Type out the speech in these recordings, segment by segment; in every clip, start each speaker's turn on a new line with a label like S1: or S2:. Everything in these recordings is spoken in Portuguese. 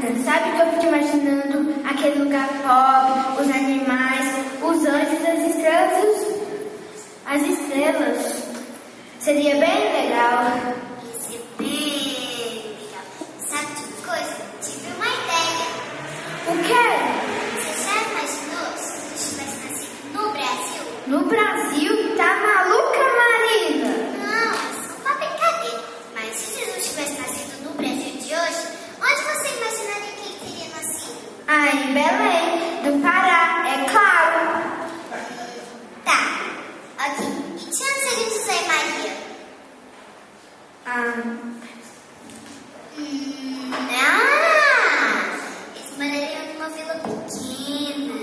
S1: imaginando, sabe o que eu fico imaginando? Aquele lugar pobre, os animais, os anjos, as estrelas. Seria bem legal.
S2: Ia ser bem legal. Sabe de uma coisa? Tive uma ideia.
S1: O quê?
S2: Você já imaginou se você tivesse nascido no Brasil?
S1: No Brasil? Tá maluca, Marina?
S2: Não, é só uma brincadeira. Mas se Jesus tivesse nascido no Brasil de hoje, onde você imaginaria que ele teria nascido?
S1: Ah, em Belém, do Pará, é claro.
S2: Tá, ok. E tinha seria José e Maria? Eles morariam numa vila pequena,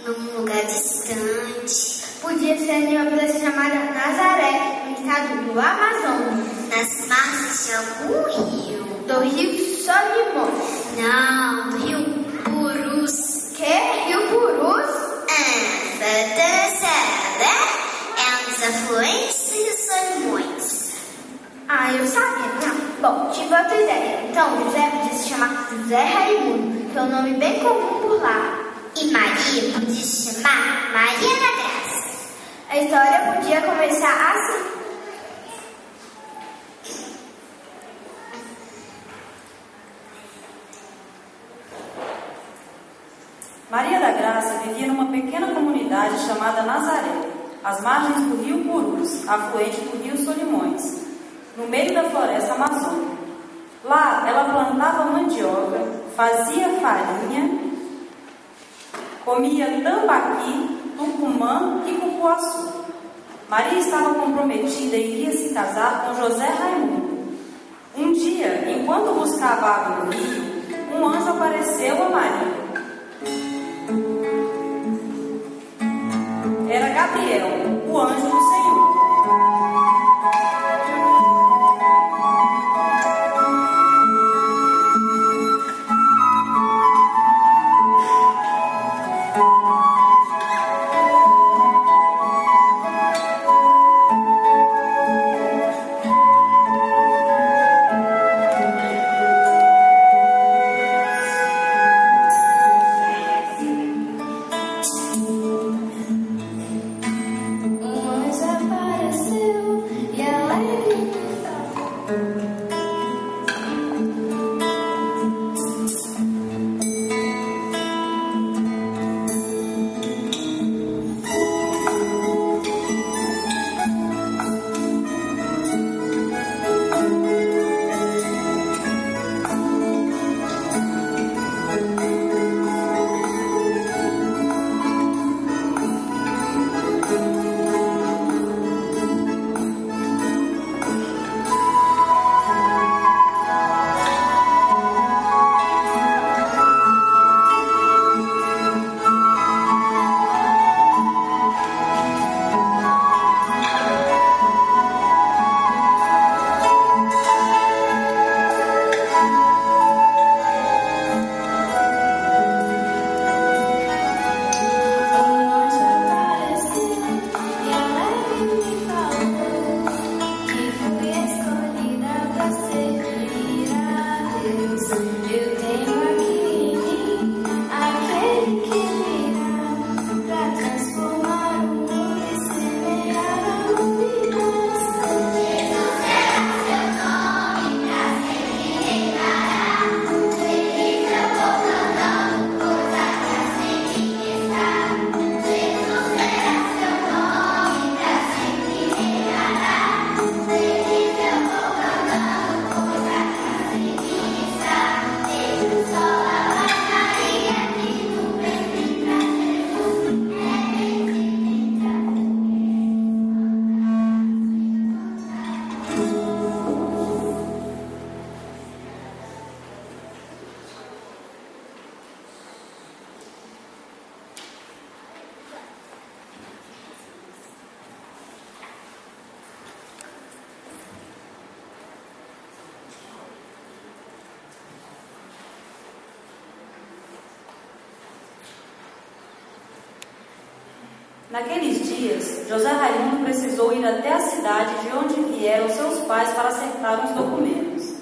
S2: num lugar distante.
S1: Podia ser em uma vila chamada Nazaré, no estado do Amazonas.
S2: Nas margens de algum rio.
S1: Do Rio Solimões.
S2: Não, do rio Purus.
S1: Que? Rio Purus?
S2: É um dos afluentes do rio Solimões.
S1: Ah, eu sabia, não. Bom, tive outra ideia. Então, José podia se chamar José Raimundo, que é um nome bem comum por lá.
S2: E Maria podia se chamar Maria da Graça.
S1: A história podia começar assim.
S3: Maria da Graça vivia numa pequena comunidade chamada Nazaré, às margens do rio Purus, afluente do rio Solimões, no meio da floresta amazônica. Lá, ela plantava mandioca, fazia farinha, comia tambaqui, tucumã e cupuaçu. Maria estava comprometida e iria se casar com José Raimundo. Um dia, enquanto buscava água no rio, um anjo apareceu a Maria. Era Gabriel, o anjo do Senhor. Naqueles dias, José Raimundo precisou ir até a cidade de onde vieram seus pais para acertar uns documentos.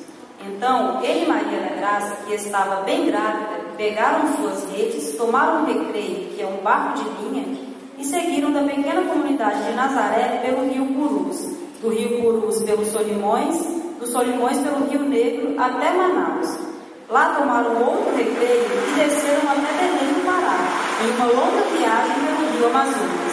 S3: Então, ele e Maria da Graça, que estava bem grávida, pegaram suas redes, tomaram um recreio, que é um barco de linha, e seguiram da pequena comunidade de Nazaré pelo rio Purus, do rio Purus pelos Solimões, dos Solimões pelo Rio Negro até Manaus. Lá tomaram outro recreio e desceram até Belém do Pará, em uma longa viagem pelo rio Amazonas.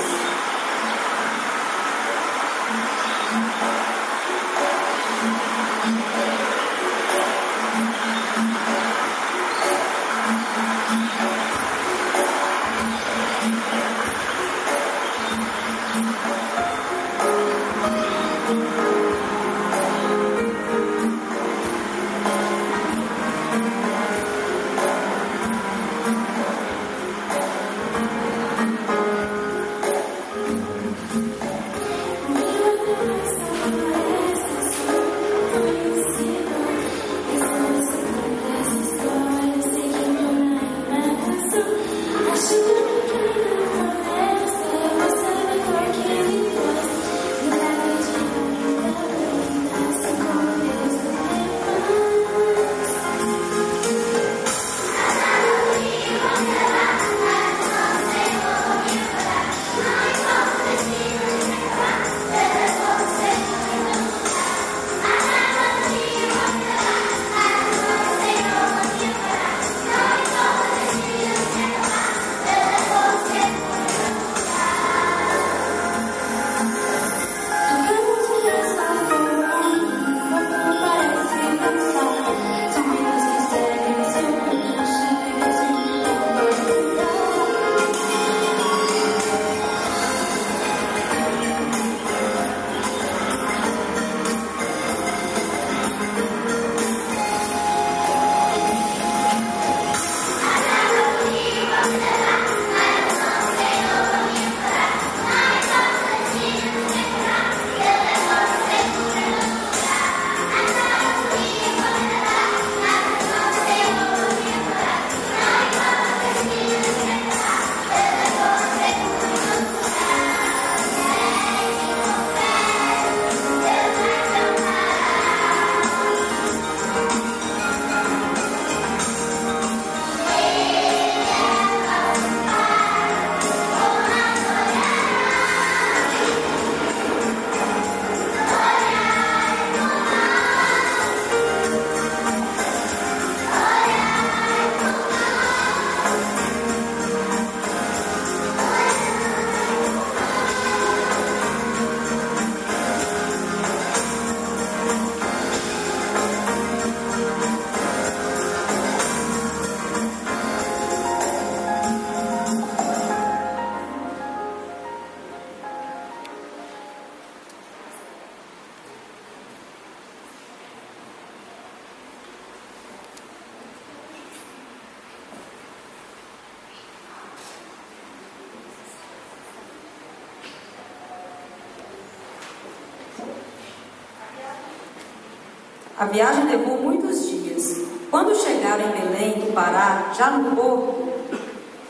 S3: A viagem levou muitos dias. Quando chegaram em Belém do Pará, já no porto,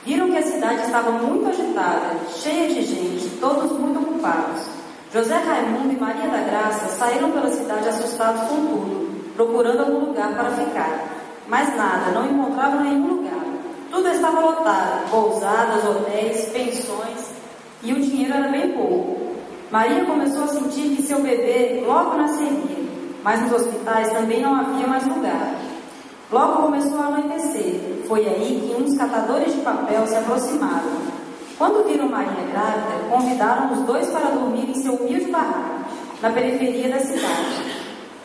S3: viram que a cidade estava muito agitada, cheia de gente, todos muito ocupados. José Raimundo e Maria da Graça saíram pela cidade assustados com tudo, procurando algum lugar para ficar. Mas nada, não encontravam nenhum lugar. Tudo estava lotado, pousadas, hotéis, pensões, e o dinheiro era bem pouco. Maria começou a sentir que seu bebê logo nasceria, mas nos hospitais também não havia mais lugar. Logo começou a anoitecer. Foi aí que uns catadores de papel se aproximaram. Quando viram Maria grávida, convidaram os dois para dormir em seu humilde barraco, na periferia da cidade.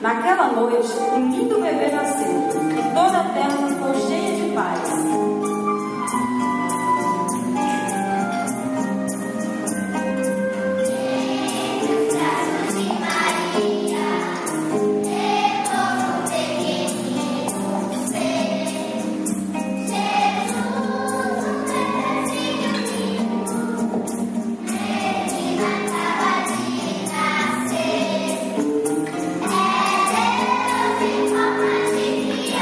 S3: Naquela noite, um lindo bebê nasceu, e toda a terra ficou cheia de paz.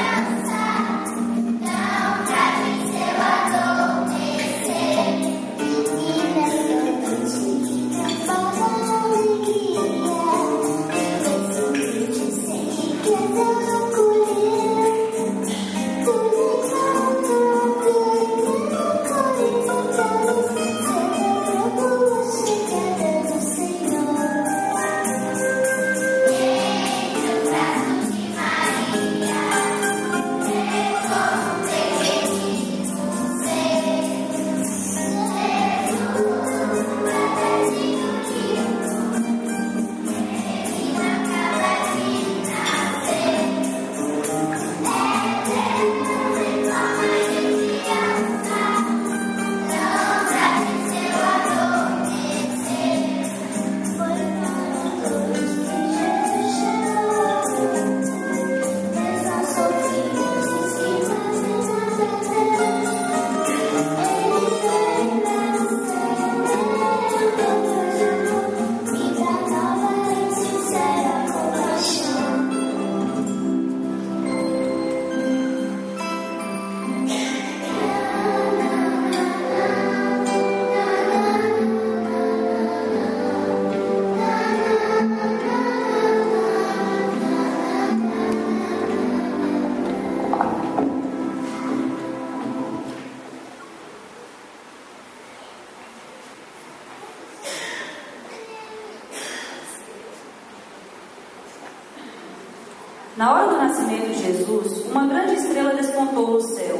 S2: Criança, tão
S3: Na hora do nascimento de Jesus, uma grande estrela despontou no céu,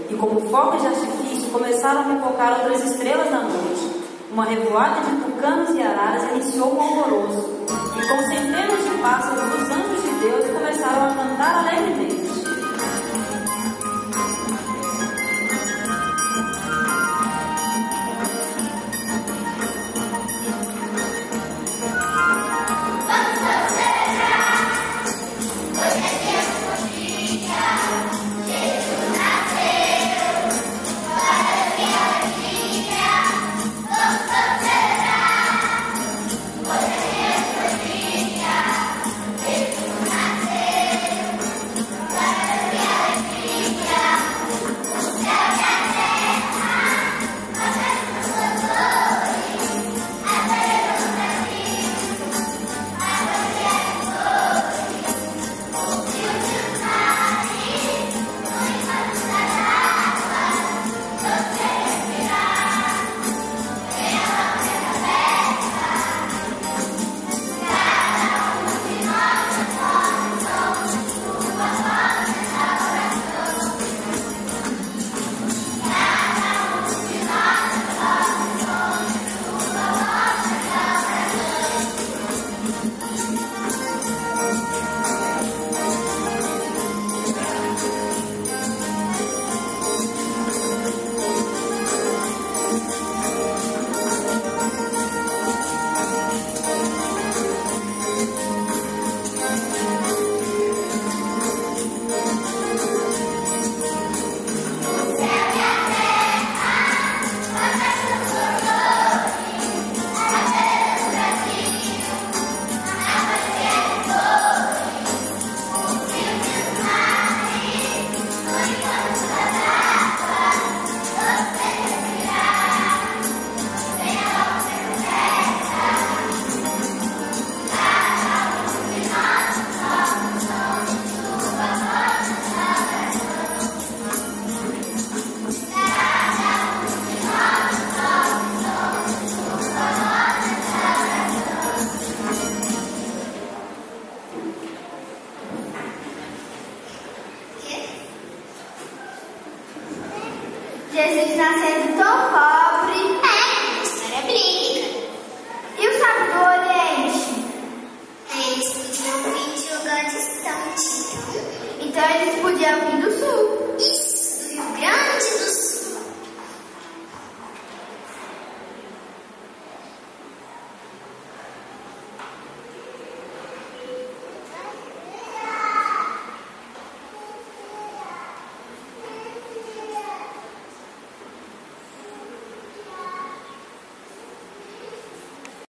S3: e como fogos de artifício começaram a pipocar outras estrelas na noite. Uma revoada de tucanos e araras iniciou um alvoroço, e com centenas de pássaros dos anjos de Deus começaram a cantar alegremente.
S1: Jesus nascendo tão pobre.